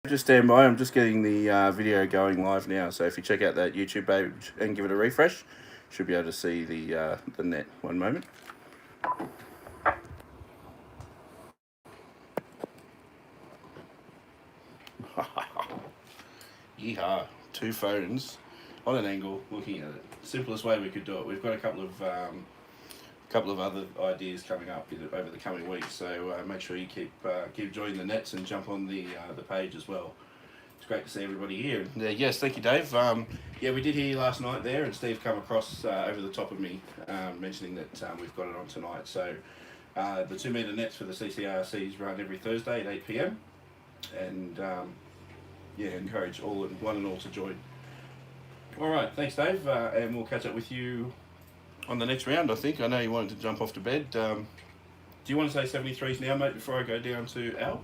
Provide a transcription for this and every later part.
Just stand by. I'm just getting the video going live now. So if you check out that YouTube page and give it a refresh, should be able to see the net. One moment. Yeehaw! Two phones on an angle, looking at it. Simplest way we could do it. We've got a couple of other ideas coming up over the coming weeks. So make sure you keep joining the nets and jump on the page as well. It's great to see everybody here. Yes, thank you, Dave. Yeah, we did hear you last night there, and Steve come across over the top of me, mentioning that we've got it on tonight. So the 2 metre nets for the CCRCs run every Thursday at 8 p.m. And yeah, encourage one and all to join. All right, thanks, Dave, and we'll catch up with you on the next round. I know you wanted to jump off to bed. Do you want to say 73s now, mate, before I go down to Al?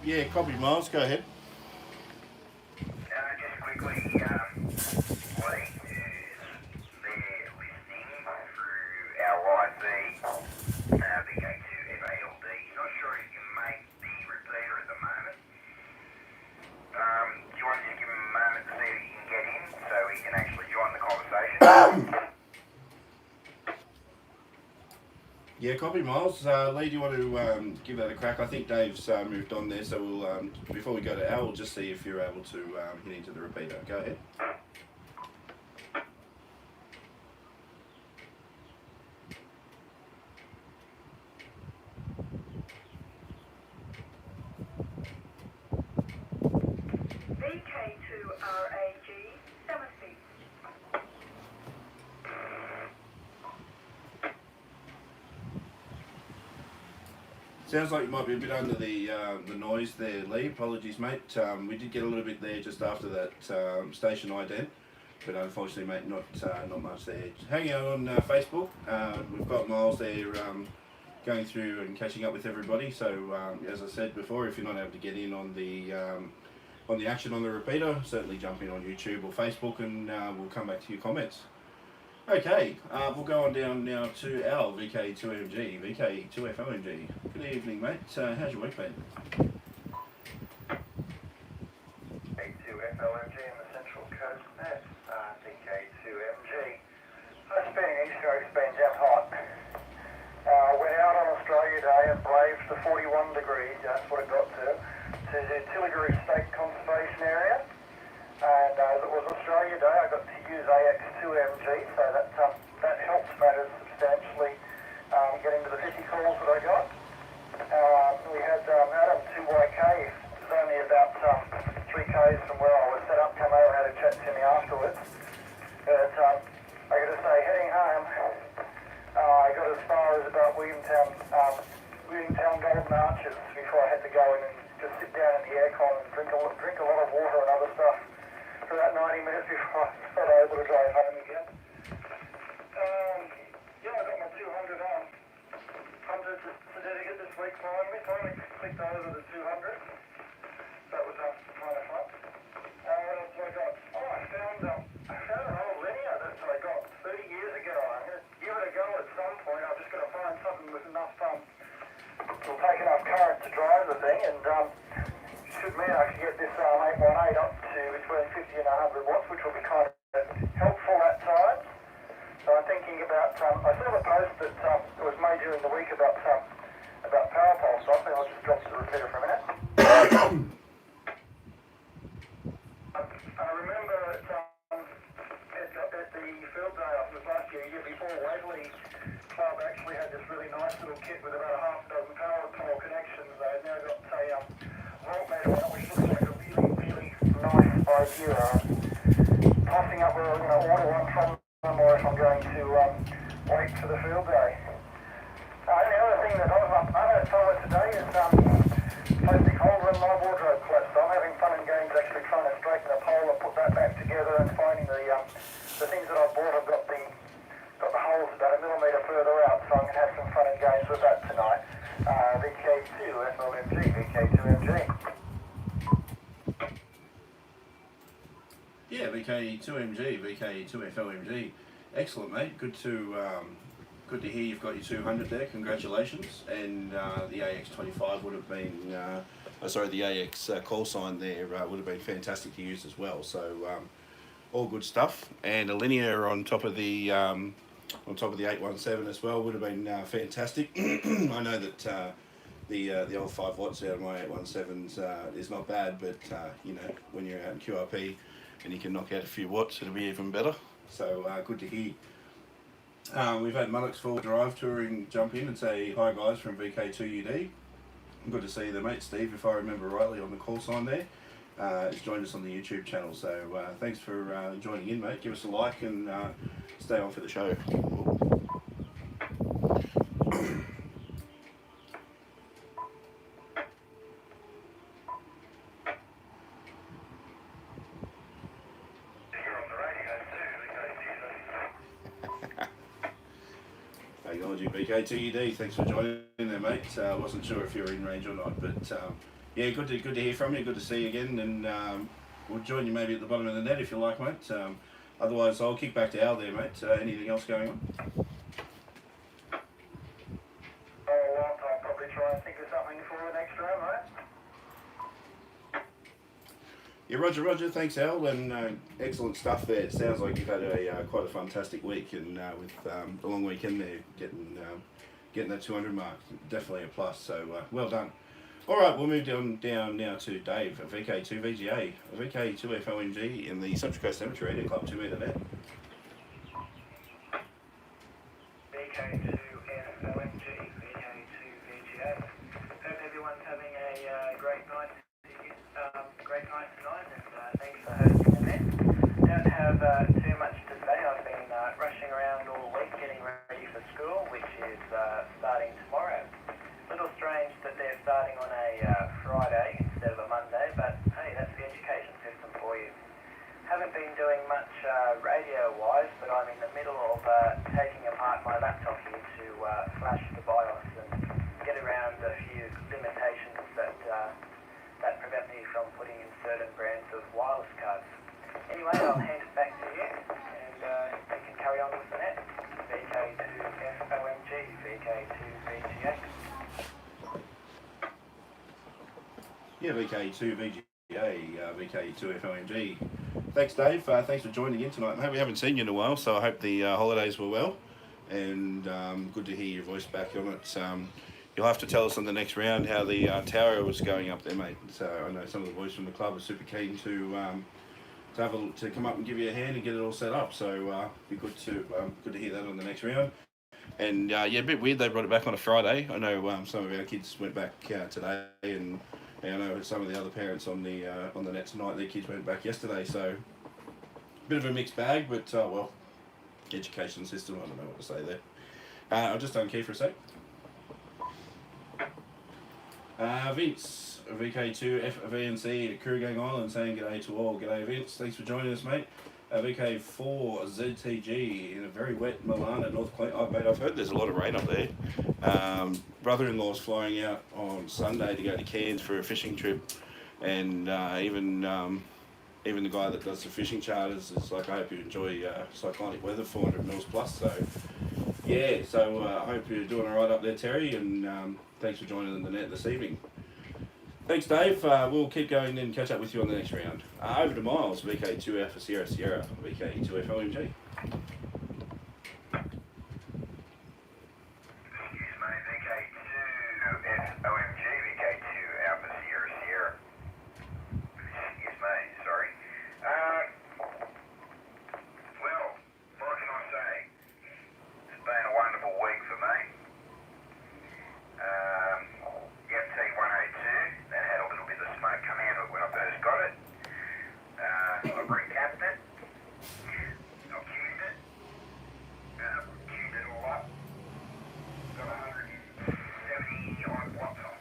Yeah, copy, Miles. Go ahead. Just quickly, what is they're listening through our live feed, VK2FALD. Not sure if you can make the repeater at the moment. Do you want to just give him a moment to see if he can get in so he can actually join the conversation? Yeah, copy, Miles. Lee, do you want to give that a crack? I think Dave's moved on there, so we'll before we go to Al, we'll just see if you're able to hit into the repeater. Go ahead. VK2RAG, Somersby. Sounds like you might be a bit under the noise there, Lee. Apologies, mate. We did get a little bit there just after that station ident, but unfortunately, mate, not much there. Hang out on Facebook. We've got Miles there going through and catching up with everybody. So as I said before, if you're not able to get in on the action on the repeater, certainly jump in on YouTube or Facebook, and we'll come back to your comments. Okay, we'll go on down now to Al, VK2MG, VK2FLMG. Good evening, mate. How's your week been? VK2FLMG in the Central Coast Net, VK2MG. It's been an East Coast, been jammed hot. Went out on Australia Day and braved the 41 degrees, that's what it got to the Tilligaroo State Conservation Area. And as it was Australia Day, I got to use AX2MG, so that helps matters substantially getting to the 50 calls that I got. We had Adam 2YK, it was only about 3 Ks from where I was set up, come over and had a chat to me afterwards. But I got to say, heading home, I got as far as about Williamtown Golden Arches before I had to go in and just sit down in the aircon and drink a lot of water and other stuff for about 90 minutes before I was able to drive home again. Yeah, I got my 200 on. 100 certificate this week finally clicked over the 200. That was kind of fun. What else have I got? Oh, I found an old linear that I got 30 years ago. I'm going to give it a go at some point. I've just got to find something with enough will take enough current to drive the thing, and should mean I can get this 818 up to between 50 and 100 watts, which will be kind of helpful at times. So I'm thinking about, I saw the post that was made during the week about power pole stuff, and I'll just drop to the repeater for a minute. I remember at the field day off this last year before, Waverley Club actually had this really nice little kit with about a half dozen power pole connections. They've now got a voltmeter on it, which looks like a really nice idea. Tossing up whether I'm going to order one from them or if I'm going to wait for the field day. And the other thing that I've had fun with today is plastic holder in my wardrobe collapsed. So I'm having fun and games actually trying to straighten a pole and put that back together and finding the things that I bought. I've got the holes about a millimetre further out, so I'm going to have some fun and games with that tonight. VK VK2 FLMG, VK2MG. Yeah, VK2MG, VK2FLMG. Excellent, mate. Good to hear you've got your 200 there. Congratulations. And the AX25 would have been, the AX call sign there would have been fantastic to use as well. So all good stuff. And a linear on top of the 817 as well would have been fantastic. I know that the old 5 watts out of my 817s is not bad, but when you're out in QRP and you can knock out a few watts, it'll be even better. So good to hear. We've had Mullock's Full Drive Touring jump in and say hi guys from VK2UD. Good to see you there, mate. Steve, if I remember rightly, on the call sign there, has joined us on the YouTube channel. So thanks for joining in, mate. Give us a like and stay on for the show. Technology VK2UD, thanks for joining there, mate. Wasn't sure if you were in range or not, but yeah, good to hear from you. Good to see you again, and we'll join you maybe at the bottom of the net if you like, mate. Otherwise, I'll kick back to Al there, mate. Anything else going on? I'll probably try and think of something for the next round, mate. Yeah, Roger, thanks Al, and excellent stuff there. It sounds like you've had quite a fantastic week, and with the long weekend there, getting that 200 mark, definitely a plus, so well done. Alright, we'll move down now to Dave, a VK2 VGA, a VK2 FLMG in the Central Coast Amateur Radio Club 2 metre net. VK2 FLMG, VK2 VGA. Hope everyone's having a great night tonight, and thanks for hosting the net. Don't have too much to say. I've been rushing around all week getting ready for school, which is starting tomorrow. A little strange that they're starting on a Friday instead of a Monday, but hey, that's the education system for you. Haven't been doing much radio-wise, but I'm in the middle of taking apart my laptop here to flash the BIOS and get around a few limitations that prevent me from putting in certain brands of wireless cards. Anyway, I'll hand it back to you, and you can carry on with the net. VK2 FLMG, VK2 VGA. Yeah, VK2 VGA, VK2 FLMG. Thanks, Dave. Thanks for joining in tonight, mate. We haven't seen you in a while, so I hope the holidays were well, and good to hear your voice back on it. You'll have to tell us on the next round how the tower was going up there, mate. So I know some of the boys from the club are super keen to come up and give you a hand and get it all set up. So be good to hear that on the next round. And yeah, a bit weird they brought it back on a Friday. I know some of our kids went back today, and I know some of the other parents on the net tonight, their kids went back yesterday. So a bit of a mixed bag, but well, education system. I don't know what to say there. I'll just unkey for a sec. Vince, VK2 FVNC, Crew Gang Island, saying g'day to all. G'day Vince, thanks for joining us, mate. VK4 ZTG in a very wet Milan at North Queensland. Mate, I've heard there's a lot of rain up there. Brother-in-law's flying out on Sunday to go to Cairns for a fishing trip, and even the guy that does the fishing charters is like, I hope you enjoy cyclonic weather, 400 mils plus. So yeah, so I hope you're doing all right up there, Terry, and thanks for joining the net this evening. Thanks, Dave. We'll keep going and catch up with you on the next round. Over to Miles, VK2F for Sierra Sierra, VK2F OMG. Got 170 odd watts on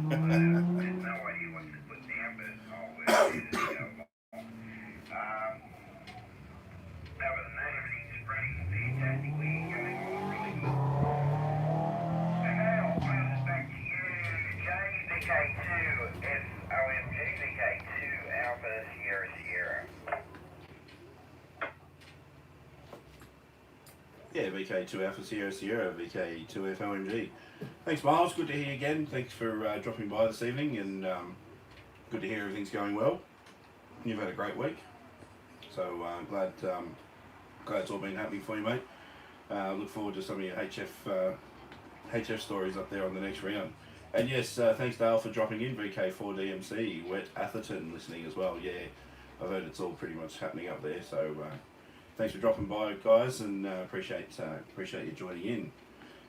no idea what to put down, but I'll work it out. Other than that, everything's running fantastic. We're going on really good. Okay, I'll pass it back to you, Jay. VK2 FOMG, VK2 Alpha Sierra Sierra. Yeah, VK2 Alpha Sierra Sierra, VK2 FOMG. Thanks, Miles. Good to hear you again. Thanks for dropping by this evening, and good to hear everything's going well. You've had a great week, so glad it's all been happening for you, mate. Look forward to some of your HF stories up there on the next round. And yes, thanks Dale for dropping in. VK4DMC, Wet Atherton listening as well. Yeah, I've heard it's all pretty much happening up there, so thanks for dropping by, guys, and appreciate you joining in.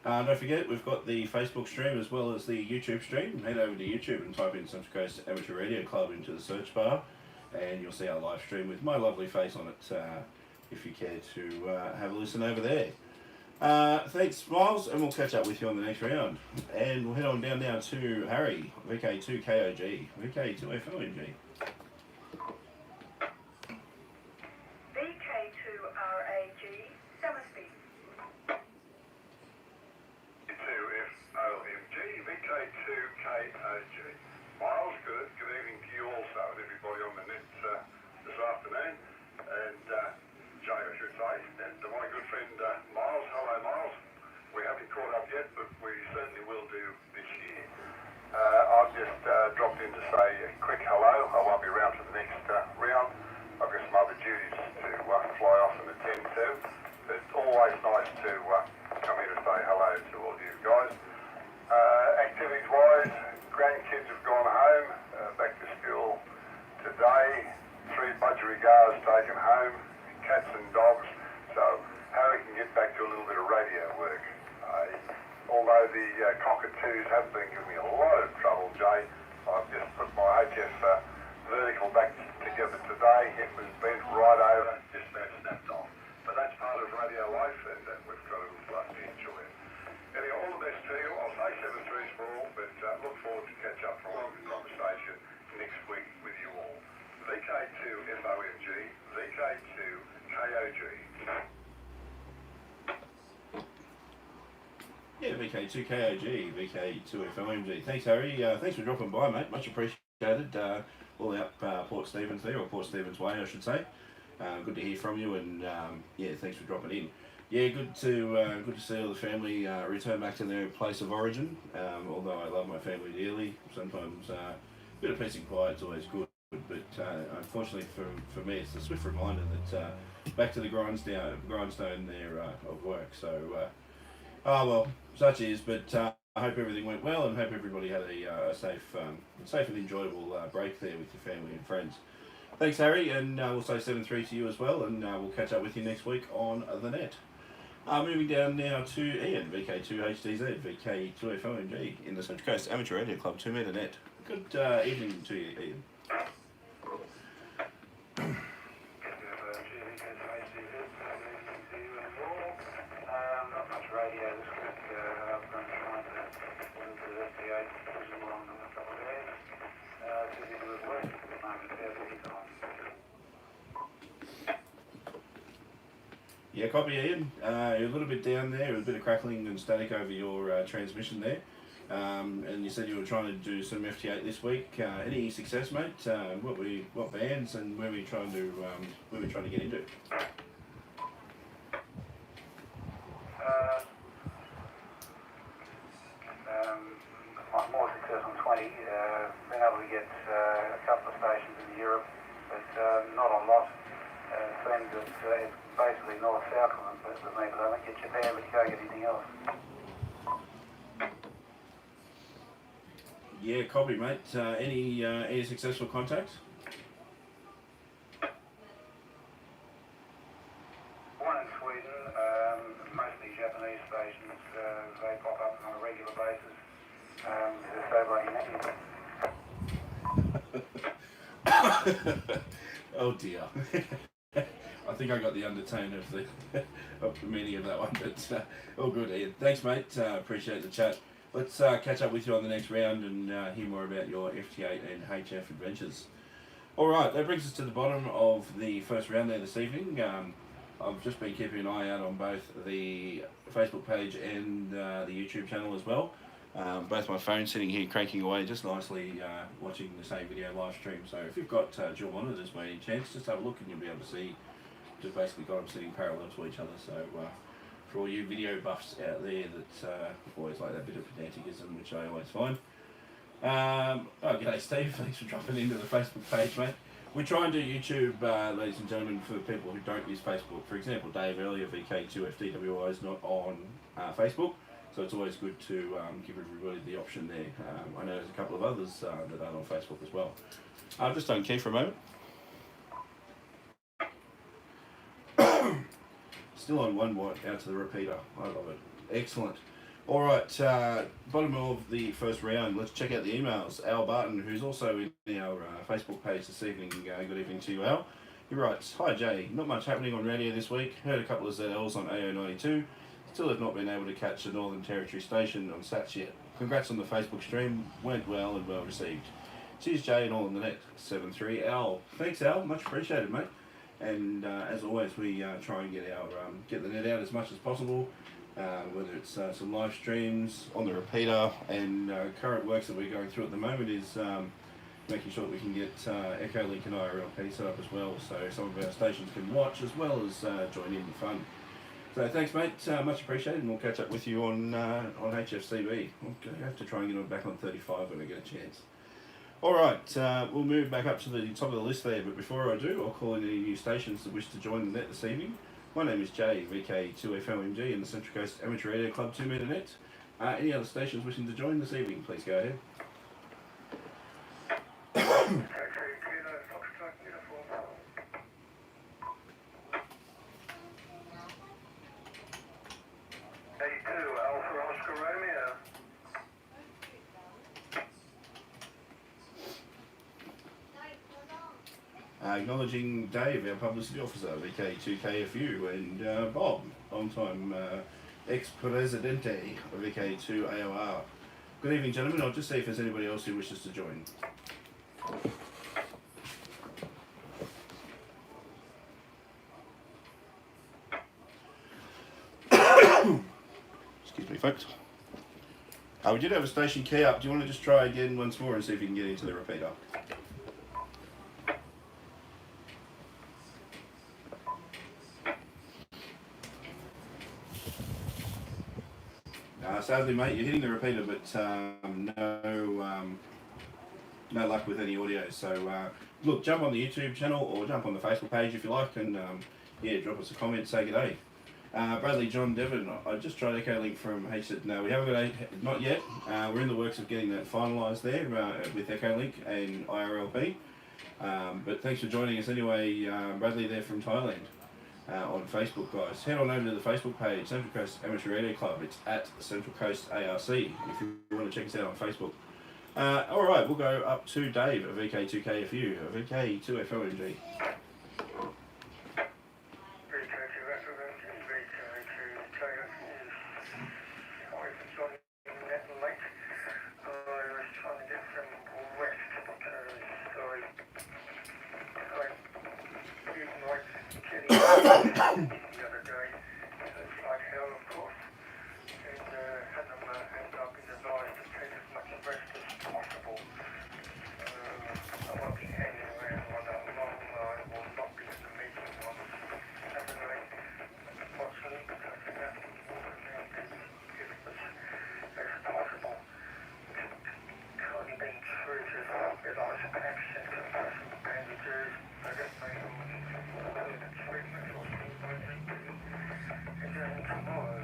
Don't forget, we've got the Facebook stream as well as the YouTube stream. Head over to YouTube and type in Central Coast Amateur Radio Club into the search bar, and you'll see our live stream with my lovely face on it, if you care to have a listen over there. Thanks, Miles, and we'll catch up with you on the next round. And we'll head on down now to Harry, VK2 KOG, VK2 FOMG. VK2 RAG, Somersby. FOMG, VK2 KOG. Miles, good evening to you also, and everybody on the net this afternoon. And Jay, I should say, and my good friend Miles. Hello, Miles. We haven't caught up yet, but we certainly will do this year. I've just dropped in to say a quick hello. I won't be around for the next round. I've got some other duties to fly off and attend to. But it's always nice to come here to say hello to all you guys. Activities-wise, grandkids have gone home, back to school today. 3 budgerigars taken home, cats and dogs. So Harry can get back to a little bit of radio work. Although the cockatoos have been giving me a lot of trouble, Jay, I've just put my HF vertical back together today. It was bent right over, just about snapped off. But that's part of radio life, and we've got to enjoy it. Anyway, all the best to you. I'll say 7-3s for all, but look forward to catch up for a longer conversation next week with you all. VK2 FOMG, VK2 KOG. Yeah, VK2 KOG, VK2 FOMG. Thanks, Harry. Thanks for dropping by, mate. Much appreciated. All out Port Stephens there, or Port Stephens Way, I should say. Good to hear from you, and yeah, thanks for dropping in. Yeah, good to see all the family return back to their place of origin. Although I love my family dearly, sometimes a bit of peace and quiet's always good. But unfortunately for me, it's a swift reminder that back to the grindstone there of work. So, well, such is. But I hope everything went well, and hope everybody had a safe and enjoyable break there with your family and friends. Thanks, Harry, and we'll say 7-3 to you as well, and we'll catch up with you next week on the net. Moving down now to Ian, VK2HDZ, VK2FOMG in the Central Coast Amateur Radio Club 2 metre net. Good evening to you, Ian. Not much radio this week. I've been trying to listen to the FBA decision along in a couple of days. Busy with work at the moment, they're busy time. Yeah, copy, Ian. You're a little bit down there, a bit of crackling and static over your transmission there. And you said you were trying to do some FT8 this week. Any success, mate? What bands and where were you trying to get into? More success on 20. Been able to get a couple of stations in Europe, but not a lot. Seems that it's basically north-south with me, but I think get Japan, but you can't get anything else. Yeah, copy, mate. Any successful contacts? One in Sweden, mostly Japanese stations. They pop up on a regular basis. Oh dear. I think I got the undertone of the meaning of that one, but all good, Ian. Thanks, mate. Appreciate the chat. let's catch up with you on the next round and hear more about your FT8 and HF adventures. All right, that brings us to the bottom of the first round there this evening. I've just been keeping an eye out on both the Facebook page and the YouTube channel as well. Both my phones sitting here cranking away just nicely, watching the same video live stream. So if you've got dual monitors by any chance, just have a look and you'll be able to see. Just basically got them sitting parallel to each other. So for all you video buffs out there that always like that bit of pedanticism, which I always find. G'day Steve, thanks for dropping into the Facebook page, mate. We try and do YouTube, ladies and gentlemen, for people who don't use Facebook. For example, Dave earlier, VK2FDWI is not on Facebook, so it's always good to give everybody the option there. I know there's a couple of others that aren't on Facebook as well. Just don't key for a moment. Still on 1 watt out to the repeater. I love it. Excellent. All right, bottom of the first round, let's check out the emails. Al Barton, who's also in our Facebook page this evening, good evening to you, Al. He writes, "Hi Jay, not much happening on radio this week. Heard a couple of ZLs on AO92. Still have not been able to catch the Northern Territory station on Sats yet. Congrats on the Facebook stream, went well and well received. Cheers Jay and all in the net, 7-3. Al, thanks Al, much appreciated mate. And as always, we try and get the net out as much as possible. Whether it's some live streams on the repeater, and current works that we're going through at the moment is making sure that we can get Echolink and IRLP set up as well, so some of our stations can watch as well as join in the fun. So thanks mate, much appreciated, and we'll catch up with you on HFCB. I'll have to try and get on back on 35 when I get a chance. Alright, we'll move back up to the top of the list there, but before I do, I'll call in any new stations that wish to join the net this evening. My name is Jay, VK2FLMG in the Central Coast Amateur Radio Club 2 Metre Net. Any other stations wishing to join this evening, please go ahead. Alpha Oscar Romeo. Acknowledging Dave, our publicity officer, VK2KFU, and Bob, long-time ex-presidente of VK2AOR. Good evening, gentlemen. I'll just see if there's anybody else who wishes to join. Excuse me, folks. We did have a station key up. Do you want to just try again once more and see if you can get into the repeater? Sadly, mate, you're hitting the repeater, but no luck with any audio. So, look, jump on the YouTube channel or jump on the Facebook page if you like, and drop us a comment, say g'day. Bradley John Devon, I just tried Echolink from HZ. No, we haven't got not yet. We're in the works of getting that finalised there with Echolink and IRLP. But thanks for joining us anyway, Bradley there from Thailand. On Facebook, guys. Head on over to the Facebook page, Central Coast Amateur Radio Club. It's at Central Coast ARC if you want to check us out on Facebook. Alright, we'll go up to Dave at VK2KFU, VK2FLMG. The other day, it's like hell, of course, and had them end up in advised to take as much rest as possible. I won't be hanging around on that long line, will not be at the meeting on Saturday, unfortunately, because I have to give us as possible. Currently being treated with ice packs and compressive bandages. I don't know the treatment or something. And then tomorrow,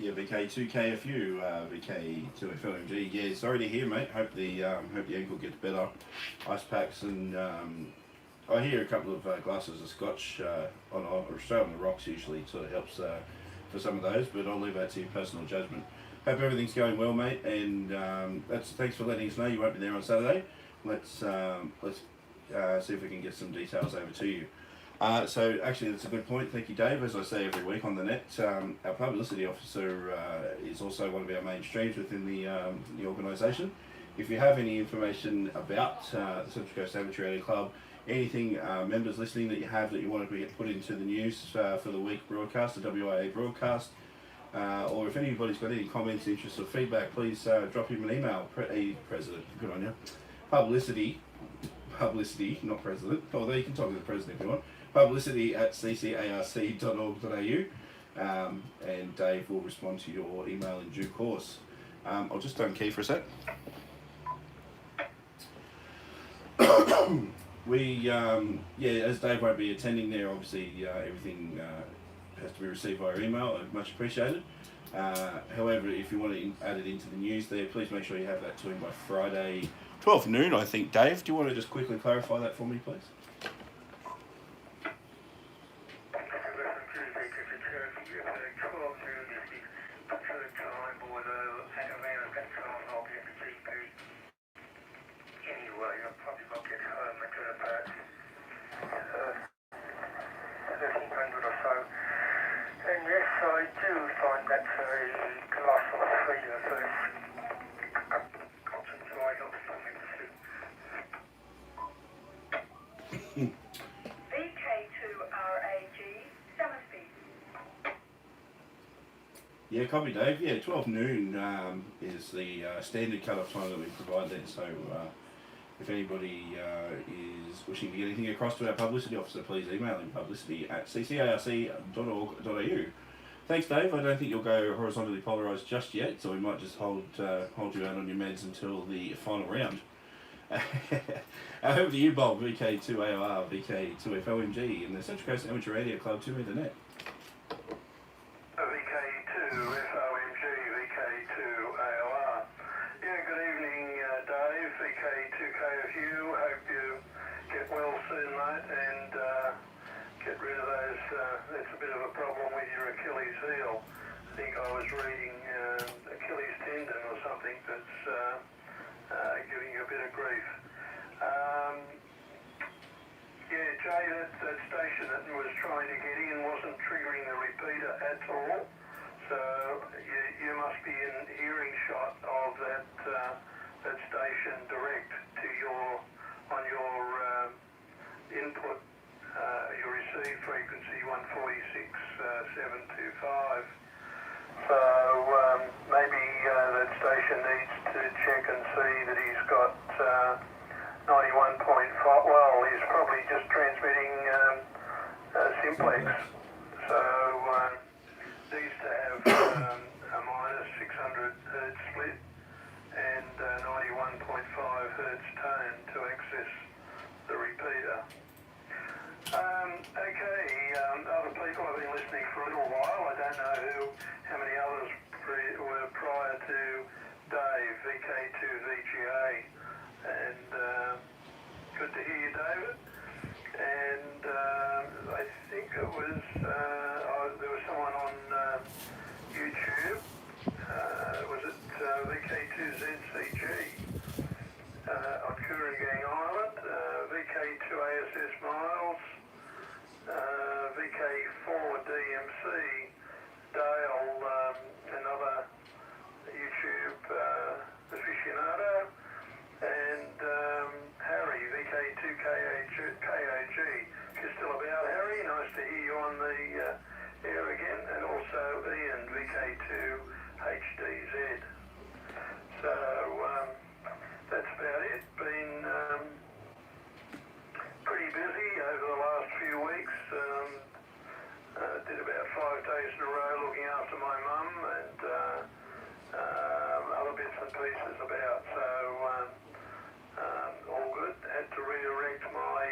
Yeah, VK2KFU, VK2FLMG. Yeah, sorry to hear, mate. Hope the ankle gets better. Ice packs and I hear a couple of glasses of scotch or straight on the rocks usually sort of helps for some of those, but I'll leave that to your personal judgment. Hope everything's going well, mate, and thanks for letting us know you won't be there on Saturday. Let's see if we can get some details over to you. So actually, that's a good point. Thank you, Dave. As I say every week on the net, our publicity officer is also one of our main streams within the organisation. If you have any information about the Central Coast Amateur Radio Club, anything members listening that you have that you want to get put into the news for the week broadcast, the WIA broadcast, or if anybody's got any comments, interests, or feedback, please drop him an email. President, good on you. Publicity, not president. Oh, there you can talk to the president if you want. Publicity at ccarc.org.au, and Dave will respond to your email in due course. I'll just unkey for a sec. As Dave won't be attending there, obviously everything has to be received via email. Much appreciated. However, if you want to add it into the news there, please make sure you have that to him by Friday, 12 noon, I think. Dave, do you want to just quickly clarify that for me, please? VK2RAG, Somersby. Yeah, copy, Dave. Yeah, 12 noon is the standard cut-off time that we provide there. So if anybody is wishing to get anything across to our publicity officer, please email him, publicity at ccarc.org.au. Thanks, Dave. I don't think you'll go horizontally polarised just yet, so we might just hold you out on your meds until the final round. Over to you, Bob, VK2AOR, VK2FOMG, and the Central Coast Amateur Radio Club 2 Internet. VK2FOMG, VK2AOR. Yeah, good evening, Dave, VK2KFU. Hope you get well soon, mate, and get rid of those. That's a bit of a problem with your Achilles heel. I think I was reading Achilles tendon or something that's giving you a bit of grief. Jay, that station that was trying to get in wasn't triggering the repeater at all. So you must be in hearing shot of that station direct to your input, your receive frequency 146.725. So maybe that station needs to check and see that he's got 91.5. Well, he's probably just transmitting simplex. So needs to have a minus 600 hertz split and 91.5 hertz tone to access the repeater. Other people have been listening for a little while. I don't know how many others were prior to Dave, VK2VGA, and good to hear you, David. And I think it was there was someone on YouTube. Was it VK2ZCG on Kooragang Island? VK2ASS Miles. VK4DMC, Dale, another YouTube aficionado, and Harry, VK2KAG. If you're still about, Harry, nice to hear you on the air again, and also Ian, VK2HDZ. So that's about it. Been pretty busy over the last few weeks. Did about 5 days in a row looking after my mum and other bits and pieces about. So all good. Had to redirect my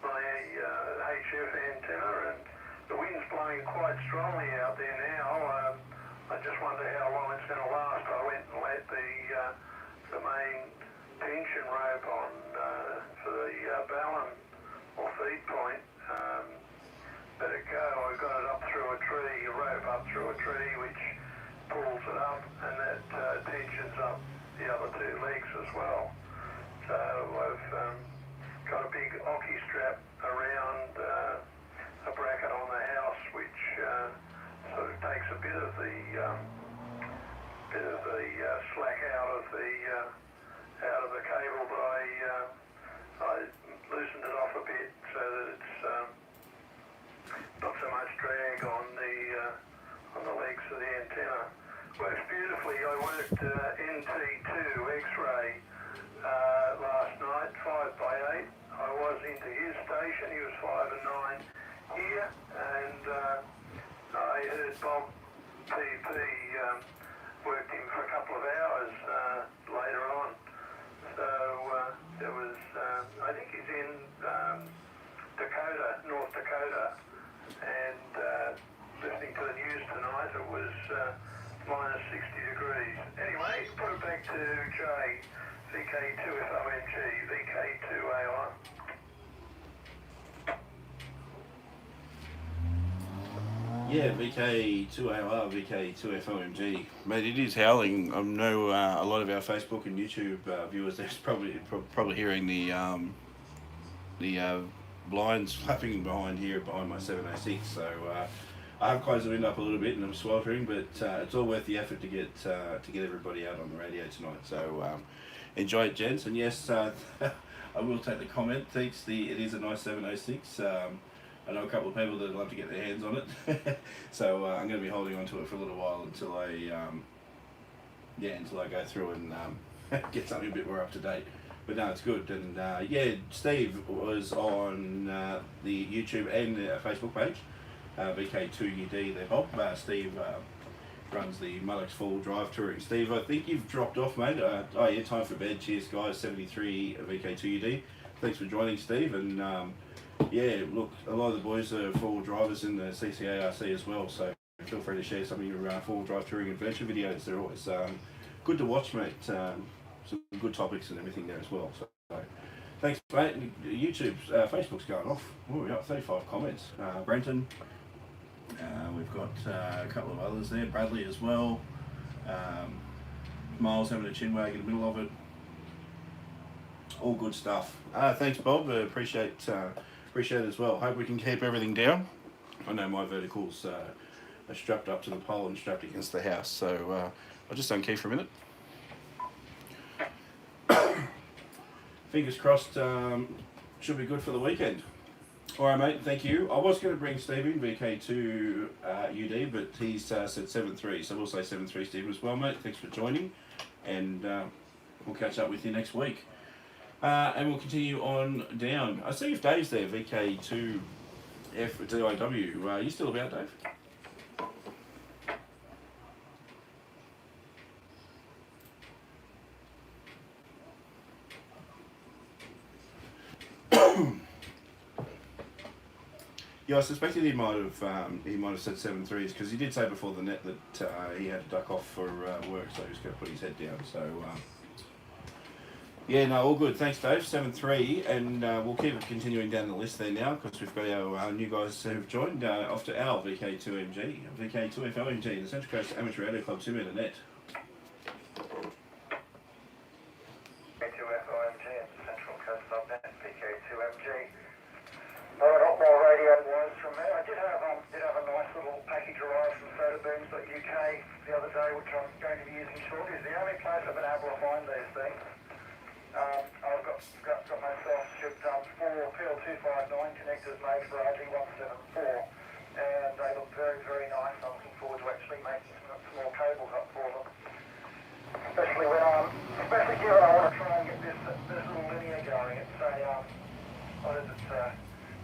HF antenna, and the wind's blowing quite strongly out there now. I just wonder how long it's going to last. I went and let the main tension rope on for the ballon or feed point. Let it go. I got it up through a tree, a rope up through a tree, which pulls it up, and that tensions up the other two legs as well. So I've at NT2 X-ray last night, 5x8. I was into his station, he was 5 and 9 here, and I heard Bob PP worked him for a couple of hours later on. So there was, I think he's in Dakota, North Dakota, and listening to the news tonight, it was minus 60 degrees. Anyway, put it back to Jay, VK2FOMG, VK2AR. Yeah, VK2AR, VK2FOMG. Mate, it is howling. I know a lot of our Facebook and YouTube viewers there's probably hearing the blinds flapping behind my 706. So I have closed the window up a little bit and I'm sweltering, but it's all worth the effort to get everybody out on the radio tonight. So enjoy it, gents. And yes, I will take the comment. Thanks. It is a nice 706. I know a couple of people that would love to get their hands on it, so I'm going to be holding on to it for a little while until I go through and get something a bit more up to date. But no, it's good. And yeah, Steve was on the YouTube and Facebook page, VK2UD. They're Bob. Steve runs the Mullock's Fall Drive touring. Steve, I think you've dropped off, mate. Oh yeah, time for bed. Cheers, guys. 73 VK2UD. Thanks for joining, Steve. And yeah, look, a lot of the boys are four-wheel drivers in the CCARC as well, so feel free to share some of your four-wheel drive touring adventure videos. They're always good to watch, mate. Some good topics and everything there as well. So thanks, mate. YouTube's, Facebook's going off. Oh, we got 35 comments. Brenton, we've got a couple of others there. Bradley as well. Miles having a chin wag in the middle of it. All good stuff. Thanks, Bob. Appreciate it as well. Hope we can keep everything down. I know my verticals are strapped up to the pole and strapped against the house, so I'll just unkey for a minute. Fingers crossed, should be good for the weekend. Alright, mate, thank you. I was going to bring Steve in, VK2 UD, but he's said 7-3, so we'll say 7-3 Steve as well, mate. Thanks for joining, and we'll catch up with you next week. And we'll continue on down. I see if Dave's there, VK2FDIW. Are you still about, Dave? Yeah, I suspected he might have said 7-3s because he did say before the net that he had to duck off for work, so he was going to put his head down. So. Yeah, no, all good. Thanks, Dave. 7-3, and we'll keep it continuing down the list there now because we've got our new guys who've joined. Off to Al, VK2MG, VK2FOMG, the Central Coast Amateur Radio Club Sim Internet. VK2FOMG and Central Coast Subnet, VK2MG. Not a lot more radio wise from me. I did have a nice little package arrive from sodabeans.uk the other day, which I'm going to be using shortly. It's the only place I've been able to find these things. I've got myself shipped 4 PL259 connectors made for RG174, and they look very, very nice. I'm looking forward to actually making some small cables up for them. Especially given I want to try and get this little linear going. It's a, what is it,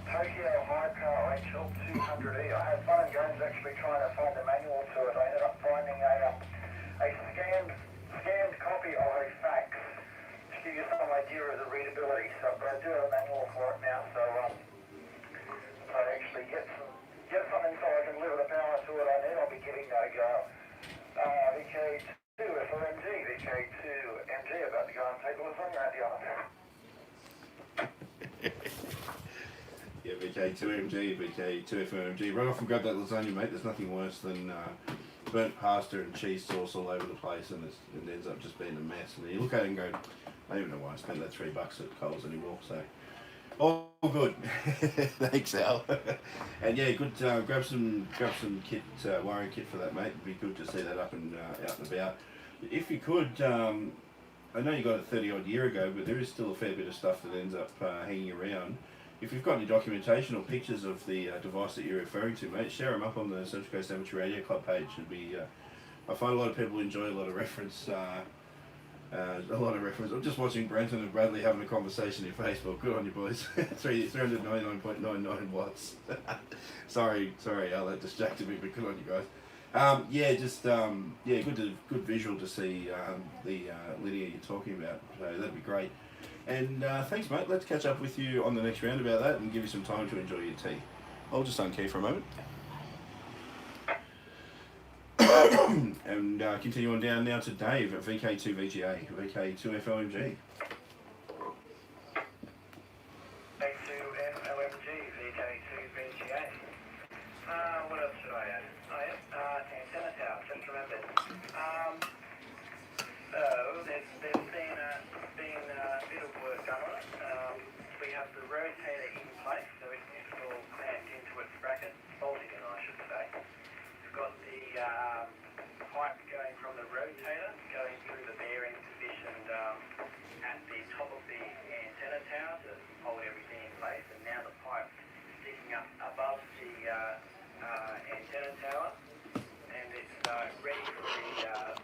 Tokyo Hyper HL200E. I had fun and games actually trying to find the manual to it. I ended up finding a scanned copy of a fax. Give you some idea of the readability, but I do have a manual for it now, so I actually get something so I can live with the power to it I need, I'll be giving that a go. VK2 FOMG, VK2MG, about to go and take a look at the other. Yeah, VK2MG, VK2FOMG. Run off and grab that lasagna, mate. There's nothing worse than burnt pasta and cheese sauce all over the place, and it ends up just being a mess. And you look at it and go, I don't even know why I spent that $3 at Coles anymore. So, all good. Thanks, Al. And yeah, good. Grab some kit, wiring kit for that, mate. It'd be good to see that up and out and about. If you could, I know you got it 30 odd year ago, but there is still a fair bit of stuff that ends up hanging around. If you've got any documentation or pictures of the device that you're referring to, mate, share them up on the Central Coast Amateur Radio Club page. It'd be I find a lot of people enjoy a lot of reference. I'm just watching Brenton and Bradley having a conversation in Facebook. Good on you, boys. 399.99 watts. sorry, that distracted me, but good on you guys. Good visual to see the linear you're talking about. So that'd be great. And thanks, mate. Let's catch up with you on the next round about that and give you some time to enjoy your tea. I'll just unkey for a moment. And continue on down now to Dave at VK2VGA, VK2FOMG. VK2FOMG, VK2VGA. What else should I add? Antenna tower, just remembered. There's been a bit of work done on it. We have the rotator in place, so it's all clamped into its bracket, bolted in, I should say. We've got the pipe going from the rotator, going through the bearing positioned at the top of the antenna tower to hold everything in place, and now the pipe sticking up above the antenna tower, and it's ready for the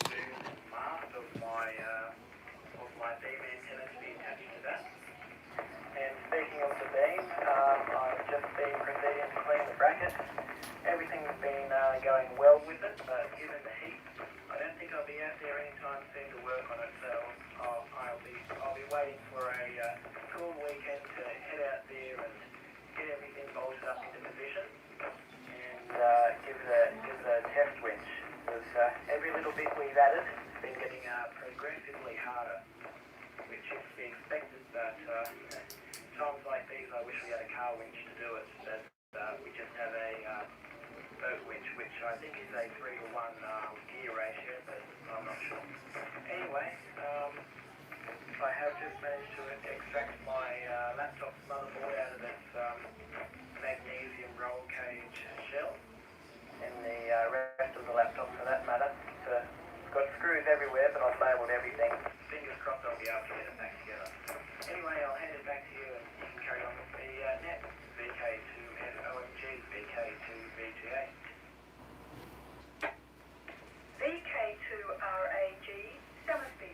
boom mast of my beam antenna to be attached to that. And speaking of the beam, I've just been proceeding to clean the bracket. Everything's been going well with it, but given the heat, I don't think I'll be out there anytime soon to work on it. So I'll be waiting for a cool weekend to head out there and get everything bolted up into position and give it a test winch. Because every little bit we've added has been getting progressively harder, which is to be expected. But times like these, I wish we had a car winch to do it. But we just have a boat winch, which I think is a 3-to-1 gear ratio, but I'm not sure. Anyway, I have just managed to extract my laptop motherboard out of its magnesium roll cage shell, and the rest of the laptop for that matter. It's got screws everywhere, but I've labelled everything. Fingers crossed I'll be able to get it back together. Anyway, I'll hand it back to you and you can carry on with the net. VK2FOMG, VK2VGA. VK2RAG, Somersby.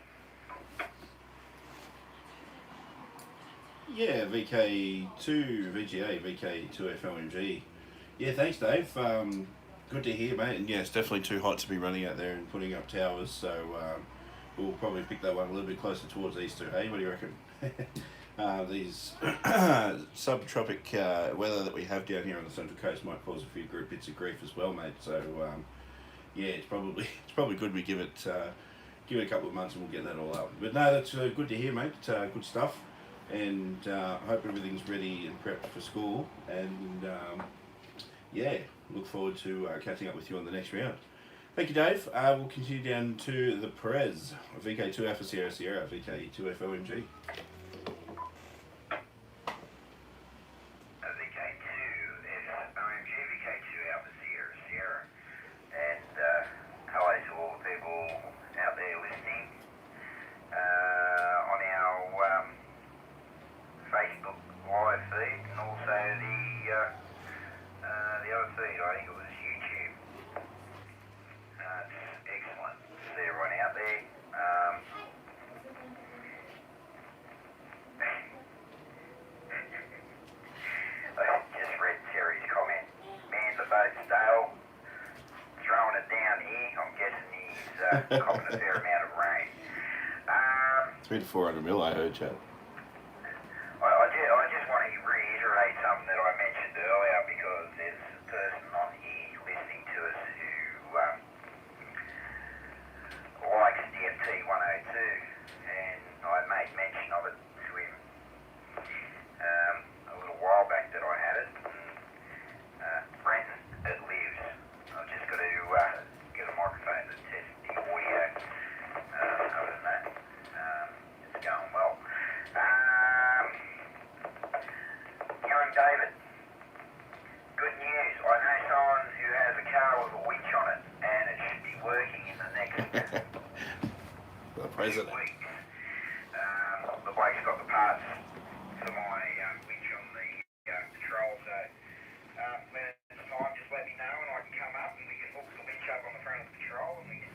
Yeah, VK2 VGA, VK2FOMG. Yeah, thanks, Dave. Good to hear, mate. And yeah, it's definitely too hot to be running out there and putting up towers, so we'll probably pick that one a little bit closer towards Easter. Hey, what do you reckon? These subtropic weather that we have down here on the Central Coast might cause a few bits of grief as well, mate. So yeah, it's probably good we give it a couple of months and we'll get that all up. But no, that's good to hear, mate. Good stuff, and I hope everything's ready and prepped for school. And yeah, look forward to catching up with you on the next round. Thank you, Dave. We'll continue down to the Perez, VK2 Alpha Sierra Sierra, VK2FOMG. Copping a fair amount of rain. 300 to 400 mil, I heard, Chad. I just want to reiterate something that I mentioned earlier, because there's a person on here listening to us who likes DFT 102, and I made mention of it to him a little while back that I had it. Brenton, it lives. I've just got to get a microphone to test the audio. Other than that, it's going well. Young David, good news. I know someone who has a car with a winch on it, and it should be working in the next The president. 2 weeks. The bloke's got the parts for my winch on the control, so when it's time, just let me know and I can come up and we can hook the winch up on the front of the control and we can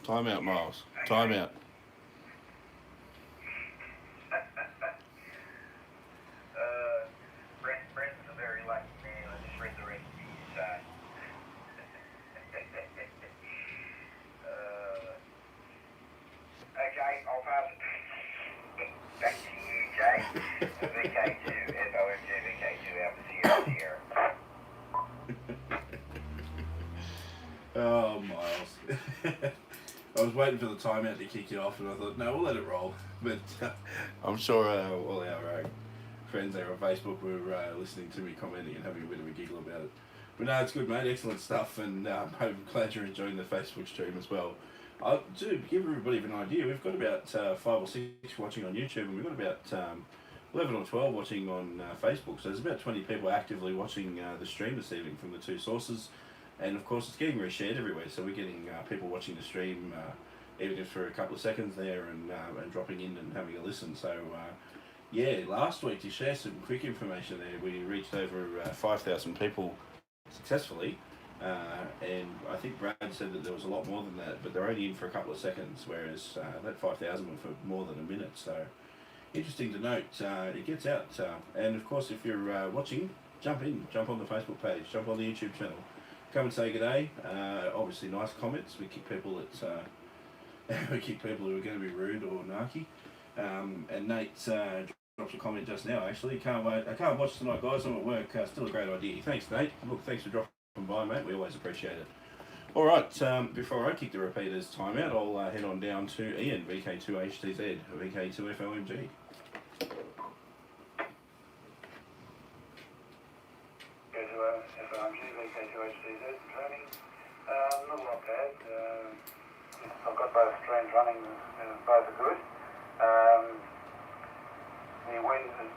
Time out, Miles. Time out. Brent's a very lucky man. I just read the rest of his. Okay, I'll pass it back to you, Jay. VK2, FOMG, VK2 Alpha Sierra Sierra. Oh, Miles. I was waiting for the timeout to kick it off, and I thought, no, we'll let it roll. But I'm sure all our friends there on Facebook were listening to me commenting and having a bit of a giggle about it. But no, it's good, mate. Excellent stuff, and I'm glad you're enjoying the Facebook stream as well. To give everybody an idea, we've got about 5 or 6 watching on YouTube, and we've got about 11 or 12 watching on Facebook. So there's about 20 people actively watching the stream this evening from the two sources. And of course, it's getting reshared everywhere, so we're getting people watching the stream, even if for a couple of seconds there, and dropping in and having a listen. So, yeah, last week to share some quick information there, we reached over 5,000 people successfully, and I think Brad said that there was a lot more than that, but they're only in for a couple of seconds, whereas that 5,000 were for more than a minute. So, interesting to note, it gets out, and of course, if you're watching, jump on the Facebook page, jump on the YouTube channel. Come and say good day. Obviously, nice comments. We kick people that we kick people who are going to be rude or narky. And Nate dropped a comment just now. Actually, can't wait. I can't watch tonight, guys. I'm at work. Still a great idea. Thanks, Nate. Look, thanks for dropping by, mate. We always appreciate it. All right. Before I kick the repeaters timeout, I'll head on down to Ian, VK2HTZ, VK2FOMG. FOMG, VK2HTZ training. Not a lot bad. I've got both streams running, both are good.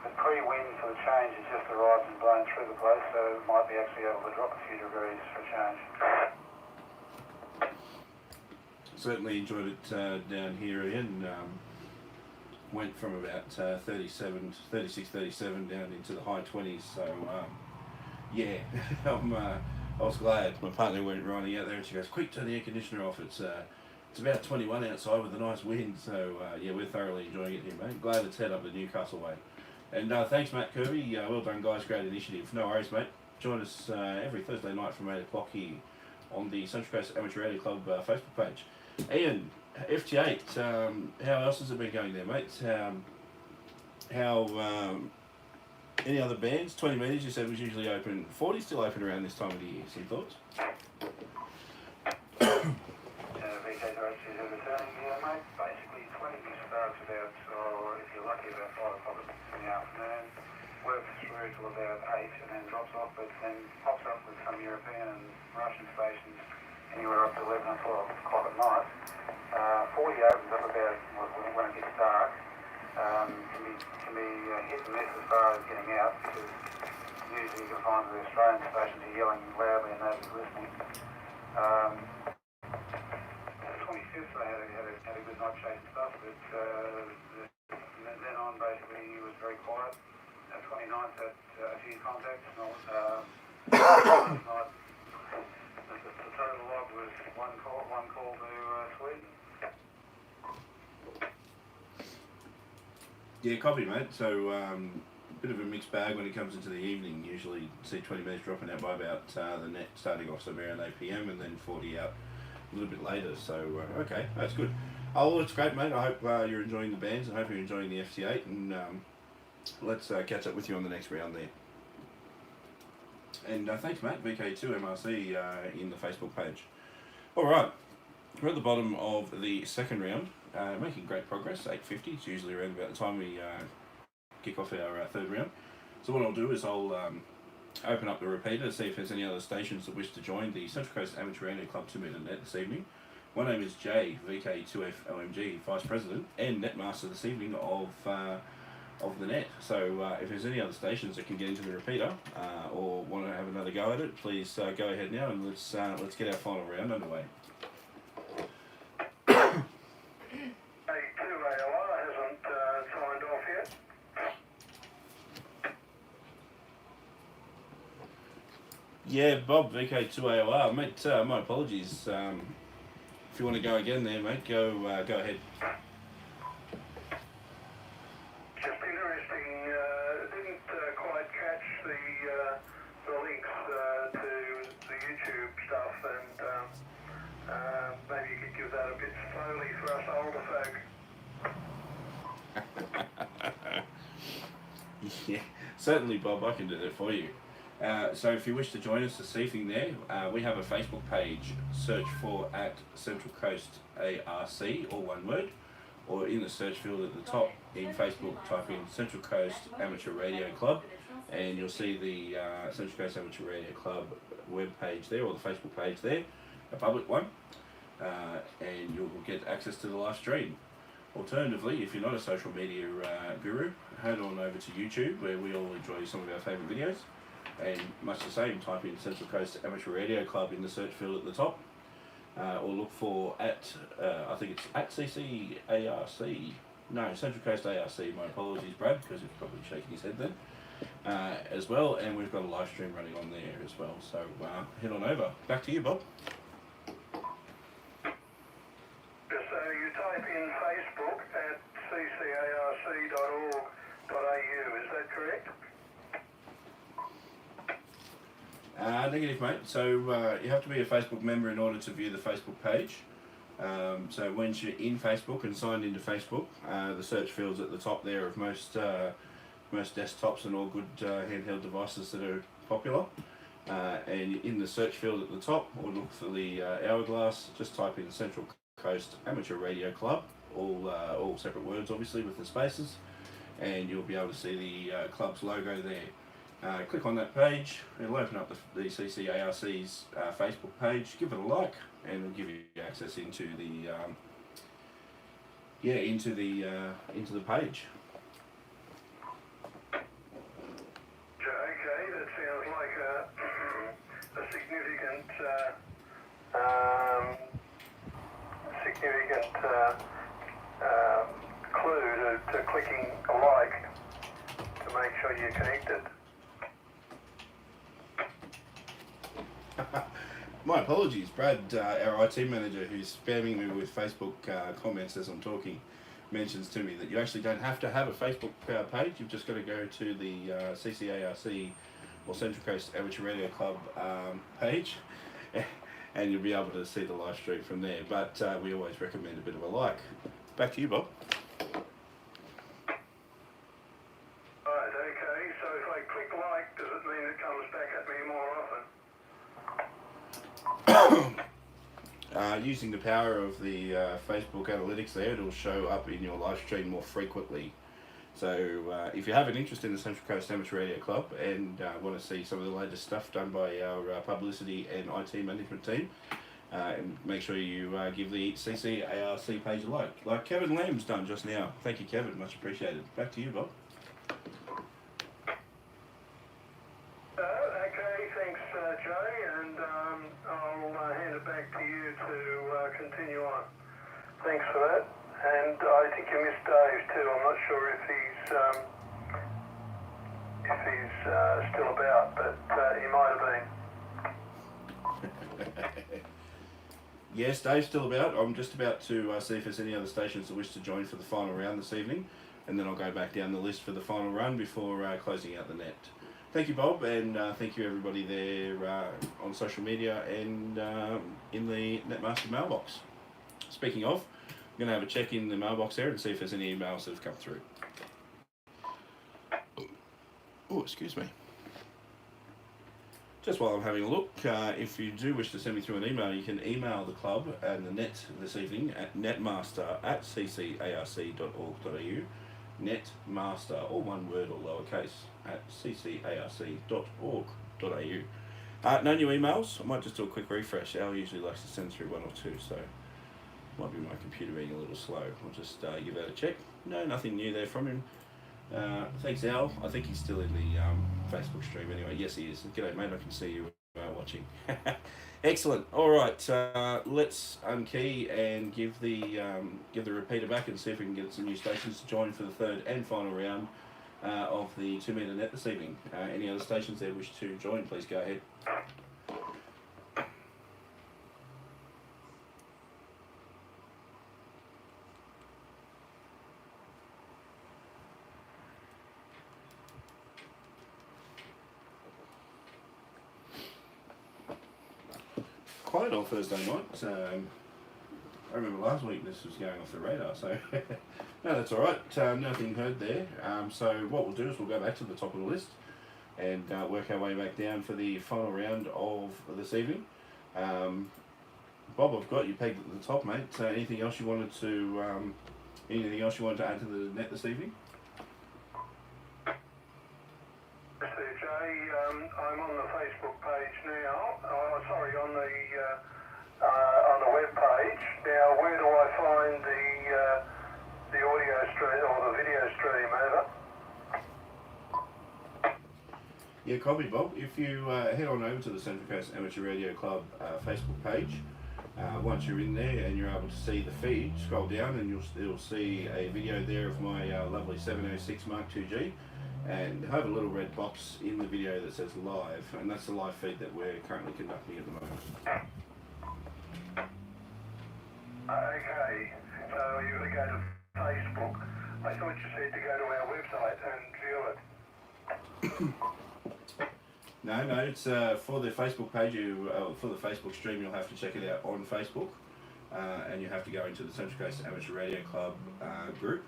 The pre-wind for the change has just arrived and blown through the place, so might be actually able to drop a few degrees for a change. Certainly enjoyed it down here, Ian. Went from about 36, 37 down into the high 20s, so yeah, I was glad. My partner went running out there and she goes, quick, turn the air conditioner off. It's about 21 outside with a nice wind, so yeah, we're thoroughly enjoying it here, mate. Glad it's head up the Newcastle way. And thanks, Matt Kirby. Well done, guys. Great initiative. No worries, mate. Join us every Thursday night from 8 o'clock here on the Central Coast Amateur Radio Club Facebook page. Ian, FT8, how else has it been going there, mate? Any other bands? 20 metres you said was usually open. 40 still open around this time of the year. Any thoughts? VK2HTZ returning here, mate. Basically, 20 starts about, or if you're lucky, about 5 o'clock in the afternoon. Works through till about 8 and then drops off, but then pops up with some European and Russian stations anywhere up to 11 or 12 o'clock at night. 40 opens up about when it gets dark. Can be hit and miss as far as getting out, because usually you can find the Australian stations are yelling loudly and nobody's listening. The 25th I had a good night chasing stuff, but then on basically it was very quiet. 29th had a few contacts. Night, the total log was one call to Sweden. Yeah, copy, mate. So, bit of a mixed bag when it comes into the evening. Usually see 20 minutes dropping out by about the net starting off somewhere around 8 p.m. and then 40 out a little bit later. So, okay, that's good. Oh, well, it's great, mate. I hope you're enjoying the bands and I hope you're enjoying the FT8. And let's catch up with you on the next round there. And thanks, Matt, VK2MRC in the Facebook page. All right, we're at the bottom of the second round. Making great progress, 8:50. It's usually around about the time we kick off our third round. So what I'll do is I'll open up the repeater to see if there's any other stations that wish to join the Central Coast Amateur Radio Club 2-metre net this evening. My name is Jay, VK2FOMG, Vice President and Netmaster this evening of the net. So if there's any other stations that can get into the repeater or want to have another go at it, please go ahead now and let's get our final round underway. Yeah, Bob, VK2AOR. Mate, my apologies if you want to go again there, mate, go ahead. Just interesting. Didn't quite catch the links to the YouTube stuff, and maybe you could give that a bit slowly for us older folk. Yeah, certainly, Bob. I can do that for you. So if you wish to join us this evening there, we have a Facebook page. Search for at Central Coast ARC, all one word, or in the search field at the top in Facebook, type in Central Coast Amateur Radio Club, and you'll see the Central Coast Amateur Radio Club web page there, or the Facebook page there, a public one, and you'll get access to the live stream. Alternatively, if you're not a social media guru, head on over to YouTube, where we all enjoy some of our favourite videos, and much the same, type in Central Coast Amateur Radio Club in the search field at the top, or look for I think it's at CCARC, no, Central Coast ARC, my apologies Brad, because he's probably shaking his head then, as well, and we've got a live stream running on there as well, so head on over. Back to you, Bob. So you type in Facebook at ccarc.org.au, is that correct? Negative, mate. So you have to be a Facebook member in order to view the Facebook page. So once you're in Facebook and signed into Facebook, the search field's at the top there of most desktops and all good handheld devices that are popular. And in the search field at the top, or look for the hourglass, just type in Central Coast Amateur Radio Club, all separate words obviously with the spaces, and you'll be able to see the club's logo there. Click on that page, it'll open up the CCARC's Facebook page, give it a like, and it'll give you access into the into the page. Okay, that sounds like a significant clue to clicking a like to make sure you're connected. My apologies, Brad, our IT manager, who's spamming me with Facebook comments as I'm talking, mentions to me that you actually don't have to have a Facebook page. You've just got to go to the CCARC or Central Coast Amateur Radio Club page, and you'll be able to see the live stream from there. But we always recommend a bit of a like. Back to you, Bob. Right, okay, so if I click like, does it mean it comes back at me more often? Using the power of the Facebook analytics there, it'll show up in your live stream more frequently. So if you have an interest in the Central Coast Amateur Radio Club and want to see some of the latest stuff done by our publicity and IT management team, and make sure you give the CCARC page a like Kevin Lamb's done just now. Thank you, Kevin, much appreciated. Back to you, Bob. Okay, thanks, Jay, and I'll hand it back to you to continue on. Thanks for that. And I think you missed Dave too. I'm not sure if he's still about, but he might have been. Yes, Dave's still about. I'm just about to see if there's any other stations that wish to join for the final round this evening, and then I'll go back down the list for the final run before closing out the net. Thank you, Bob, and thank you everybody there on social media and in the Netmaster mailbox. Speaking of, I'm going to have a check in the mailbox there and see if there's any emails that have come through. Oh, excuse me. Just while I'm having a look, if you do wish to send me through an email, you can email the club and the net this evening at netmaster@ccarc.org.au. Netmaster, all one word or lowercase, at ccarc.org.au. No new emails. I might just do a quick refresh. Al usually likes to send through one or two, so might be my computer being a little slow. I'll just give that a check. No, nothing new there from him. Thanks, Al. I think he's still in the Facebook stream anyway. Yes, he is. G'day, mate. I can see you watching. Excellent. All right, let's unkey and give the repeater back and see if we can get some new stations to join for the third and final round of the 2 metre net this evening. Any other stations that wish to join, please go ahead. quiet on Thursday night. I remember last week this was going off the radar, so no, that's all right. Nothing heard there. So what we'll do is we'll go back to the top of the list and work our way back down for the final round of this evening. Bob, I've got you pegged at the top, mate. Anything else you wanted to add to the net this evening? Mr. J, I'm on the Facebook page now. Sorry, on the web page. Now, where do I find the audio stream or the video stream? Over. Yeah, copy, Bob. If you head on over to the Central Coast Amateur Radio Club Facebook page, once you're in there and you're able to see the feed, scroll down and you'll see a video there of my lovely 706 Mark II-G, and have a little red box in the video that says live, and that's the live feed that we're currently conducting at the moment. Okay, so you're going to go to Facebook. I thought you said to go to our website and view it. No, it's for the Facebook page. For the Facebook stream, you'll have to check it out on Facebook, and you have to go into the Central Coast Amateur Radio Club group.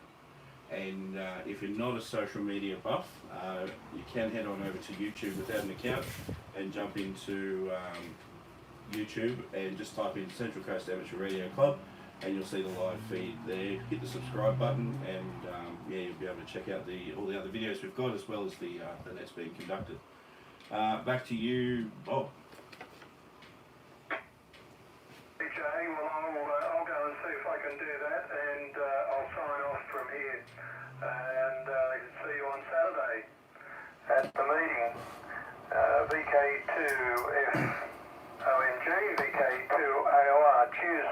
And if you're not a social media buff, you can head on over to YouTube without an account and jump into YouTube and just type in Central Coast Amateur Radio Club, and you'll see the live feed there. Hit the subscribe button, and yeah, you'll be able to check out all the other videos we've got, as well as the nets being conducted. Back to you, Bob. Okay, well I'll go and see if I can do that, and I'll sign off from here. And see you on Saturday at the meeting. VK2FOMG, VK2AOR. Cheers.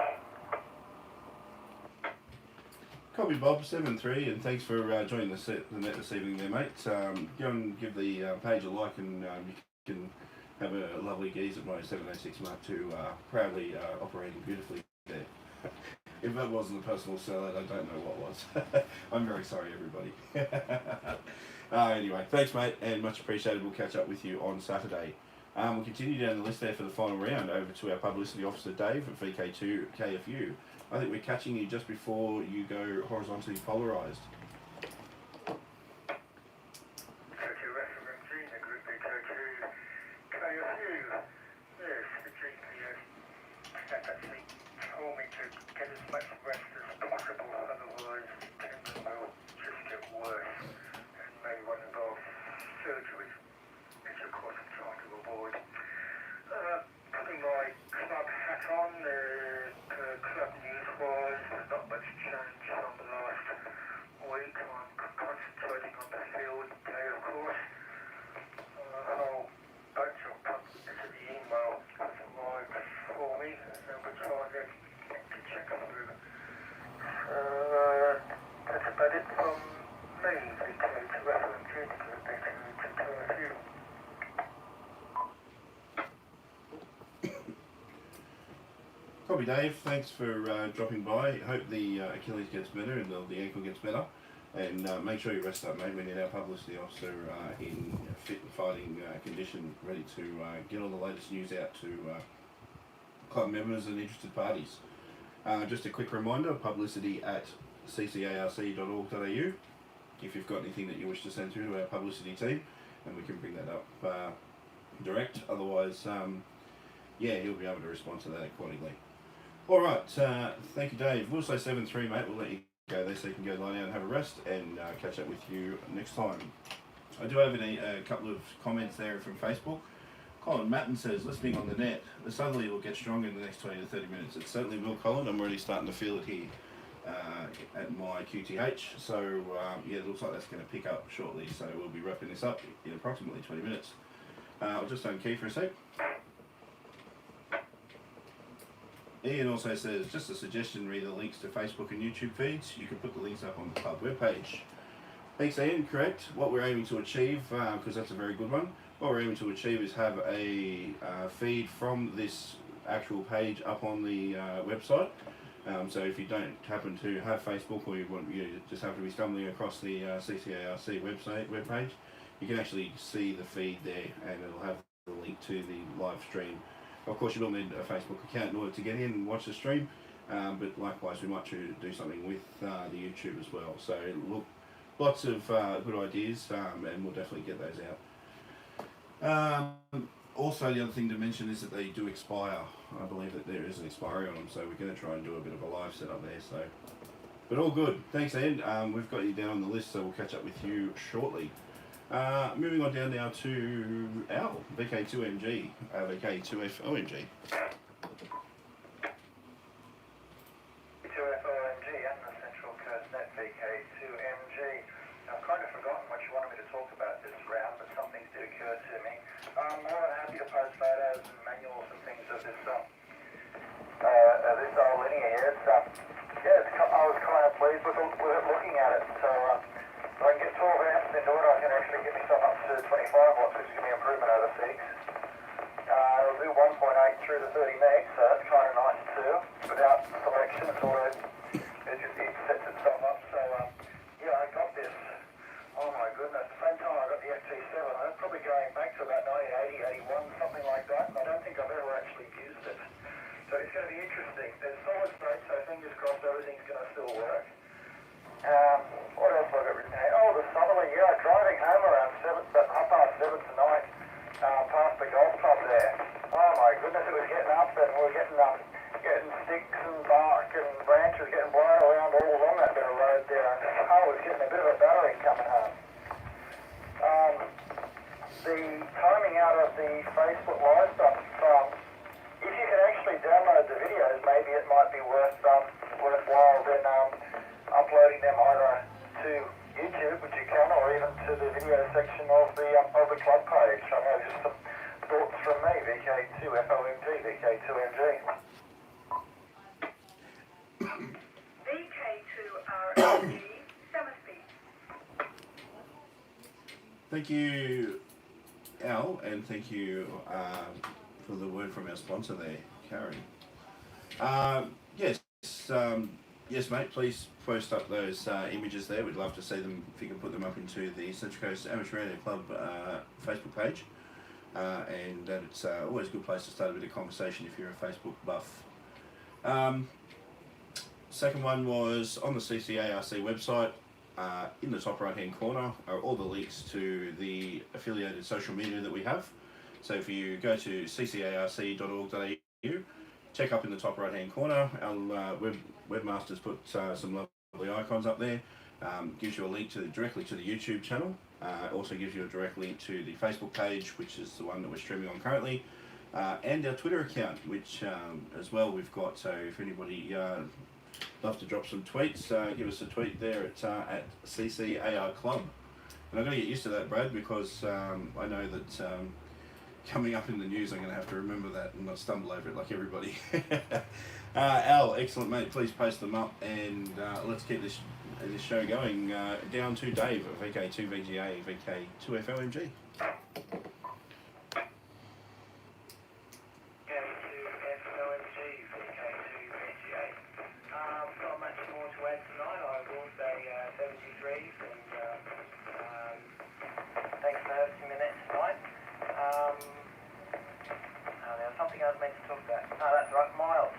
Copy, Bob, 7-3, and thanks for joining the net this evening there, mate. Go and give the page a like, and you can have a lovely gaze at my 706 Mark II, proudly operating beautifully there. If that wasn't a personal sellout, I don't know what was. I'm very sorry, everybody. Anyway, thanks, mate, and much appreciated. We'll catch up with you on Saturday. We'll continue down the list there for the final round, over to our publicity officer, Dave, at VK2 KFU. I think we're catching you just before you go horizontally polarised. Copy, Dave. Thanks for dropping by. Hope the Achilles gets better and the ankle gets better. And make sure you rest up, mate, when you're our publicity officer in fit and fighting condition, ready to get all the latest news out to club members and interested parties. Just a quick reminder, publicity at ccarc.org.au if you've got anything that you wish to send through to our publicity team, and we can bring that up direct. Otherwise, yeah, he'll be able to respond to that accordingly. All right, thank you, Dave. We'll say 7-3, mate. We'll let you go there so you can go lie down and have a rest, and catch up with you next time. I do have a couple of comments there from Facebook. Colin Matten says, listening on the net, the southerly will get stronger in the next 20 to 30 minutes. It certainly will, Colin. I'm already starting to feel it here at my QTH. So, yeah, it looks like that's going to pick up shortly. So we'll be wrapping this up in approximately 20 minutes. I'll just unkey for a sec. Ian also says, just a suggestion, read the links to Facebook and YouTube feeds. You can put the links up on the club webpage. Thanks, Ian. Correct. What we're aiming to achieve, because that's a very good one, what we're aiming to achieve is have a feed from this actual page up on the website. So if you don't happen to have Facebook, or you just happen to be stumbling across the CCARC webpage, you can actually see the feed there, and it'll have the link to the live stream Of course, you will need a Facebook account in order to get in and watch the stream. But likewise, we might do something with the YouTube as well. So look, lots of good ideas, and we'll definitely get those out. Also, the other thing to mention is that they do expire. I believe that there is an expiry on them, so we're going to try and do a bit of a live setup there. So, but all good. Thanks, Ed. We've got you down on the list, so we'll catch up with you shortly. Moving on down now to Al, VK2MG, VK2FOMG. 2FOMG and the Central Coast Net VK2MG. I've kind of forgotten what you wanted me to talk about this round, but some things did occur to me. I'm more than happy to post photos and manuals and things of this old linear here. I was kind of pleased with it looking at it. So if I can get 12 amps into it, I can actually get myself up to 25 watts, which is going to be an improvement over 6. It'll do 1.8 through to 30 megs, so that's kind of nice too. Without selection, it sets itself up. So yeah, I got this. Oh my goodness! At the same time, I got the FT7. I'm probably going back to about 1980, 81, something like that. And I don't think I've ever actually used it. So it's going to be interesting. There's solid state, so fingers crossed everything's going to still work. What else have I got written here? Oh, the Somersby, yeah, driving home around 7 tonight, past the golf club there. Oh my goodness, it was getting up and we were getting sticks and bark and branches getting blown around all along that bit of road there. And the car was getting a bit of a battering coming home. The timing out of the Facebook Live stuff, if you can actually download the videos, maybe it might be worthwhile then uploading them either to YouTube, which you can, or even to the video section of the club page. I know, just some thoughts from me, VK2FOMG, VK2MG. VK2RMG, Somersby. Thank you, Al, and thank you for the word from our sponsor there, Carrie. Yes, mate, please post up those images there. We'd love to see them if you can put them up into the Central Coast Amateur Radio Club Facebook page. And it's always a good place to start a bit of conversation if you're a Facebook buff. Second one was on the CCARC website. In the top right hand corner are all the links to the affiliated social media that we have. So if you go to ccarc.org.au, check up in the top right hand corner, our webmasters put some lovely icons up there. Gives you a link directly to the YouTube channel. Also gives you a direct link to the Facebook page, which is the one that we're streaming on currently, and our Twitter account, which as well we've got. So if anybody love to drop some tweets, give us a tweet there at CCAR Club. And I'm going to get used to that, Brad, because I know that coming up in the news I'm going to have to remember that and not stumble over it like everybody. Al, excellent, mate. Please post them up, and let's keep this show going. Down to Dave at VK2VGA, VK2FOMG. Not much more to add tonight. I will say 73s, and thanks for hosting me that tonight. There was something I was meant to talk about. Oh, that's right, Miles,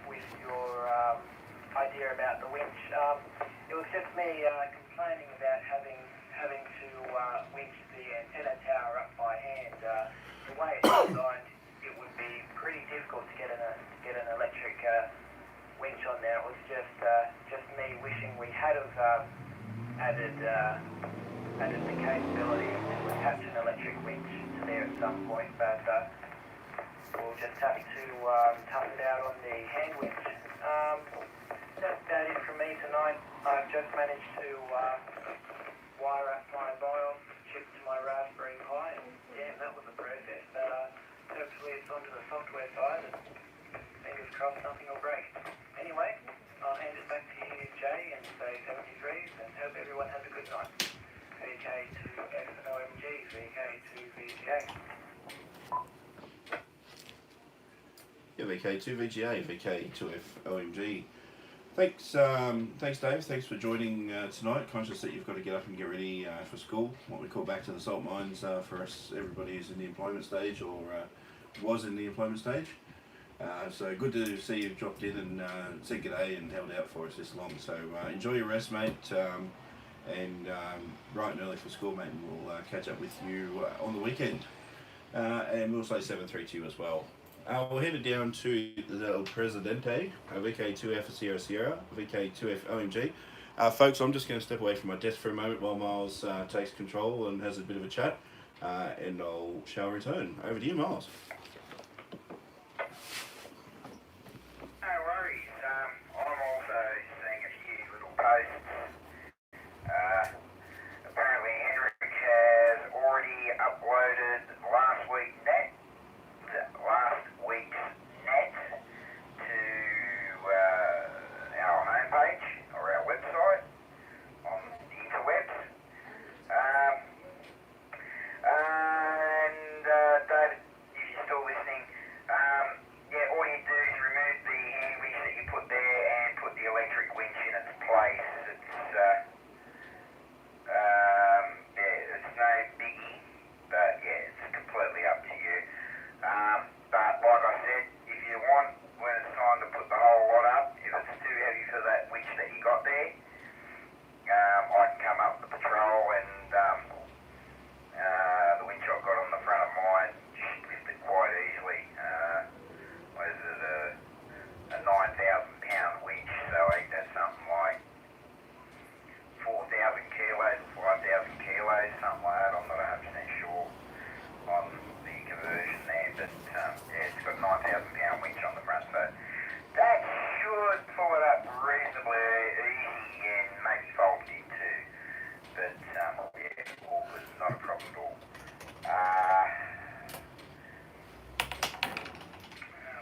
with your idea about the winch. It was just me complaining about having to winch the antenna tower up by hand. The way it's designed, it would be pretty difficult to get an electric winch on there. It was just me wishing we had added the capability to attach an electric winch to there at some point, but we'll just have to tough it out on the hand winch. That's about it from me tonight. I've just managed to wire up my BIOS chip to my Raspberry Pi, and yeah, that was a process, but hopefully it's onto the software side, and fingers crossed nothing will break. Anyway, I'll hand it back to you, Jay, and say 73s, and hope everyone has a good night. VK2FOMG, VK2VGA. Yeah, VK2VGA, VK2FOMG. Thanks, Dave. Thanks for joining tonight. Conscious that you've got to get up and get ready for school, what we call back to the salt mines for us, everybody who's in the employment stage or was in the employment stage. So good to see you've dropped in and said g'day and held out for us this long. So enjoy your rest, mate, and bright and early for school, mate, and we'll catch up with you on the weekend. And we'll say 7-3 to you as well. We're headed down to the El Presidente, VK2F Sierra Sierra, VK2F OMG. Folks, I'm just going to step away from my desk for a moment while Miles takes control and has a bit of a chat, and shall return. Over to you, Miles. No worries. I'm also seeing a few little posts. Apparently Henrik has already uploaded last week's net to our homepage or our website on the interwebs. And David, if you're still listening, yeah, all you do is remove the hand winch that you put there and put the electric winch in its place. It's no biggie, but yeah, it's completely up to you. But like I said, if you want, when it's time to put the whole lot up, if it's too heavy for that winch that you got there, I can come up the patrol and the winch I've got on the front of mine just lift it quite easily. What is it, a 9,000 pound winch, so I think that's something like 4,000 kilos, 5,000 kilos, something like that. I'm not 100% sure on the conversion there, but yeah, it's got a 9,000 pound winch on the front, so that should pull it up reasonably easy and maybe fold it in too. But yeah, all good, not a problem at all.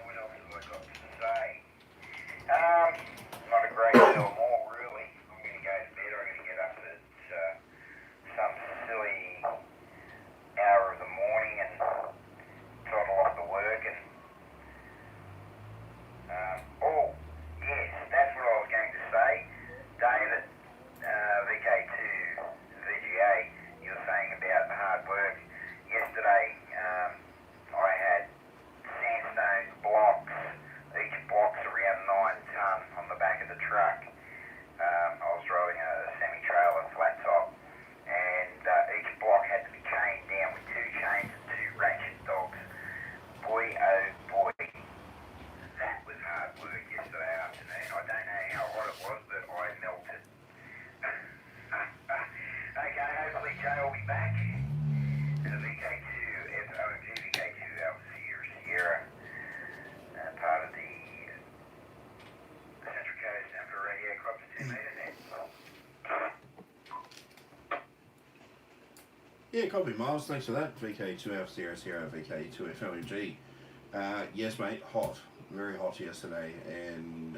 What else have I got to say? Not a great deal more really. I'm going to go to bed. I'm going to get up at some silly hour of the morning and toddle off to work and oh yes, that's what I was going to say. David, VK2 VGA, you were saying about the hard work. Yesterday I had sandstone blocks, each block's around 9 tonne on the back of the truck. I was driving a semi-trailer flat top, and each block had to be chained down with 2 chains and 2 ratchet dogs. Boy, oh boy, that was hard work yesterday afternoon. I don't know how hot it was, but I melted. Okay, hopefully Jay will be back. VK2, OMG VK2 Alpha Sierra, part of the Central Coast Amateur Radio Club to 2 metre net. Yeah, copy, Miles. Thanks for that. VK2F Sierra Sierra, VK2F OMG. Yes, mate, hot. Very hot yesterday, and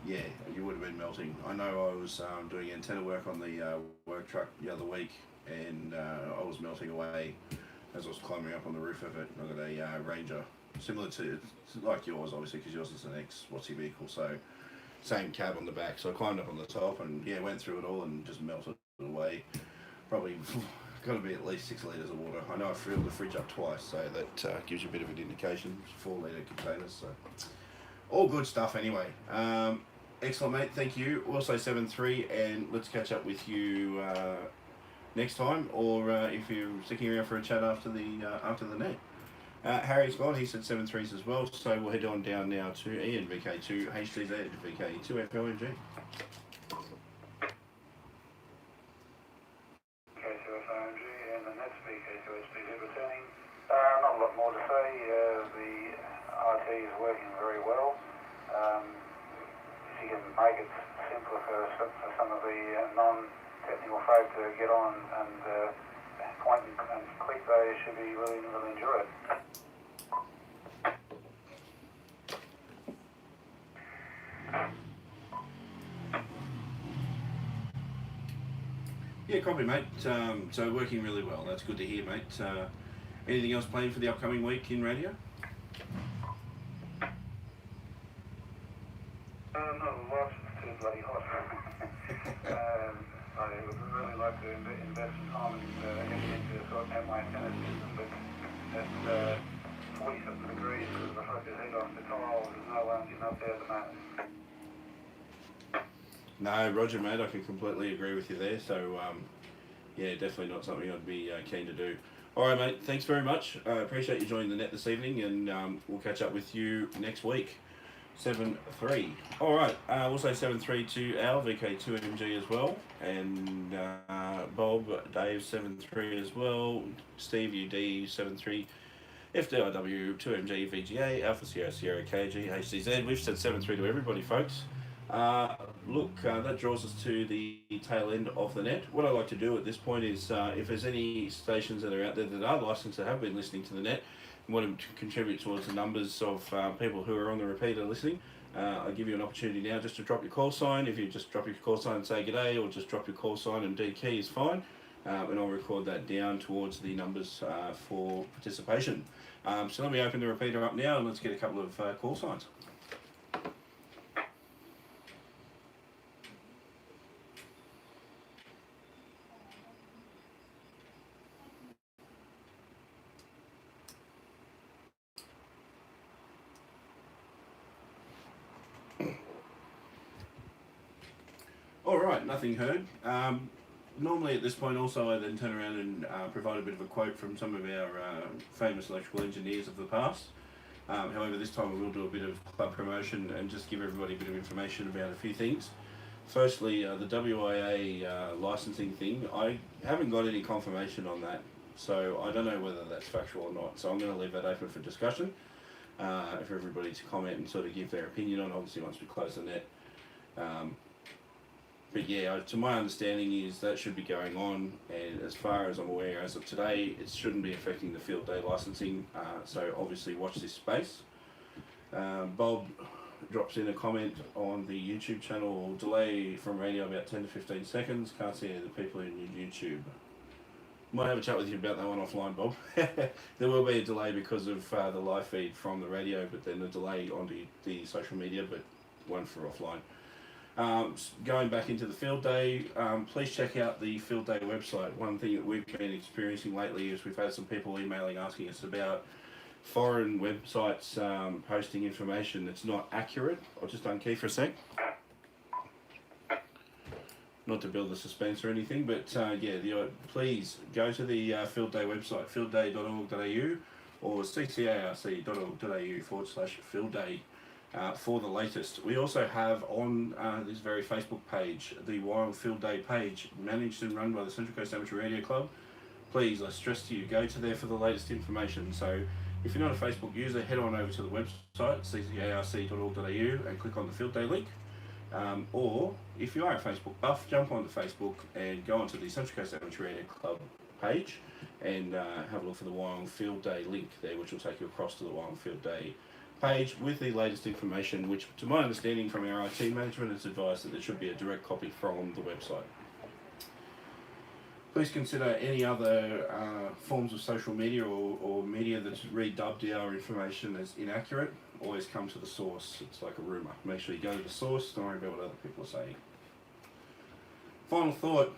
yeah, you would have been melting. I know I was doing antenna work on the work truck the other week, and I was melting away as I was climbing up on the roof of it. I got a Ranger, similar to like yours, obviously, because yours is an ex-Watsy vehicle, so same cab on the back. So I climbed up on the top and yeah, went through it all and just melted it away. Probably got to be at least 6 litres of water. I know I filled the fridge up twice, so that gives you a bit of an indication. 4 litre containers, so all good stuff anyway. Excellent, mate. Thank you. We'll say 7-3, and let's catch up with you next time, or if you're sticking around for a chat after the net. Harry's gone. He said 7-3s as well. So we'll head on down now to Ian, VK2 HTZ, VK2 FLMG. KCFOMG and the Nets VK2SB returning. Not a lot more to say. The RT is working very well. If you can make it simpler for some of the non-technical folk to get on and point and click, they should be really enjoy it. Yeah, copy, mate. So working really well. That's good to hear, mate. Anything else planned for the upcoming week in radio? Not a lot. It's too bloody hot. I would really like to invest some time in getting into sorting out my antenna system, but that's knock his head off the tile. There's no one getting up there at the moment. No, Roger, mate, I can completely agree with you there. So, yeah, definitely not something I'd be keen to do. All right, mate, thanks very much. I appreciate you joining the net this evening, and we'll catch up with you next week. 7-3. All right, we'll say 7-3 to Al, VK2MG as well, and Bob, Dave, 7-3 as well, Steve, UD, 7-3, FDIW, 2MG, VGA, Alpha Sierra, Sierra, KG, HCZ. We've said 7-3 to everybody, folks. Look, that draws us to the tail end of the net. What I like to do at this point is, if there's any stations that are out there that are licensed that have been listening to the net and want to contribute towards the numbers of people who are on the repeater listening, I'll give you an opportunity now just to drop your call sign. If you just drop your call sign and say g'day, or just drop your call sign and D key is fine, and I'll record that down towards the numbers for participation. So let me open the repeater up now and let's get a couple of call signs. Alright, nothing heard. Normally at this point also I then turn around and provide a bit of a quote from some of our famous electrical engineers of the past. However, this time we will do a bit of club promotion and just give everybody a bit of information about a few things. Firstly, the WIA licensing thing, I haven't got any confirmation on that, so I don't know whether that's factual or not, so I'm going to leave that open for discussion for everybody to comment and sort of give their opinion on, obviously once we close the net. But yeah, to my understanding is that should be going on, and as far as I'm aware as of today, it shouldn't be affecting the field day licensing, so obviously watch this space. Bob drops in a comment on the YouTube channel, delay from radio about 10 to 15 seconds, can't see any of the people in your YouTube. Might have a chat with you about that one offline, Bob. There will be a delay because of the live feed from the radio, but then a delay onto the social media, but one for offline. Going back into the field day, please check out the field day website. One thing that we've been experiencing lately is we've had some people emailing asking us about foreign websites posting information that's not accurate. I'll just unkey for a sec. Not to build the suspense or anything, but yeah, please go to the field day website, fieldday.org.au or ccarc.org.au/field day. For the latest. We also have on this very Facebook page, the Wild Field Day page, managed and run by the Central Coast Amateur Radio Club. Please, I stress to you, go to there for the latest information. So if you're not a Facebook user, head on over to the website, ccarc.org.au, and click on the Field Day link. Or if you are a Facebook buff, jump onto Facebook and go onto the Central Coast Amateur Radio Club page and have a look for the Wild Field Day link there, which will take you across to the Wild Field Day page with the latest information, which to my understanding from our IT management is advised that there should be a direct copy from the website. Please consider any other forms of social media or media that's redubbed our information as inaccurate. Always come to the source. It's like a rumour. Make sure you go to the source, don't worry about what other people are saying. Final thought,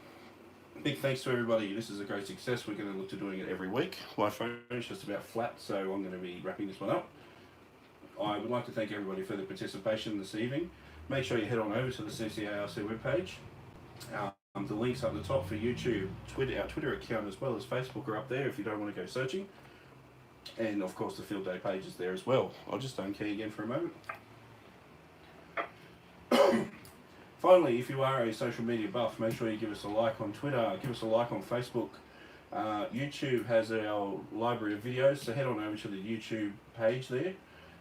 big thanks to everybody. This is a great success. We're going to look to doing it every week. My phone is just about flat, so I'm going to be wrapping this one up. I would like to thank everybody for their participation this evening. Make sure you head on over to the CCARC webpage. The links up the top for YouTube, Twitter, our Twitter account as well as Facebook are up there if you don't want to go searching. And of course the Field Day page is there as well. I'll just unkey again for a moment. Finally, if you are a social media buff, make sure you give us a like on Twitter, give us a like on Facebook. YouTube has our library of videos, so head on over to the YouTube page there.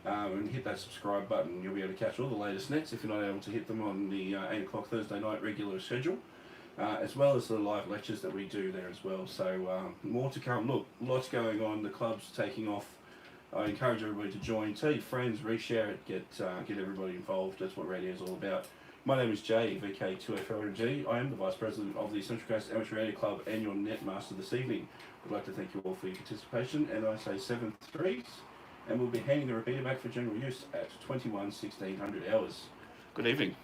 And hit that subscribe button. You'll be able to catch all the latest nets if you're not able to hit them on the 8 o'clock Thursday night regular schedule, as well as the live lectures that we do there as well. So more to come. Look, lots going on. The club's taking off. I encourage everybody to join. Tell your friends, reshare it, get everybody involved. That's what radio is all about. My name is Jay, VK2FLMG. I am the Vice President of the Central Coast Amateur Radio Club and your net master this evening. I'd like to thank you all for your participation, and I say 7-3s. And we'll be handing the repeater back for general use at 21:1600 hours. Good evening.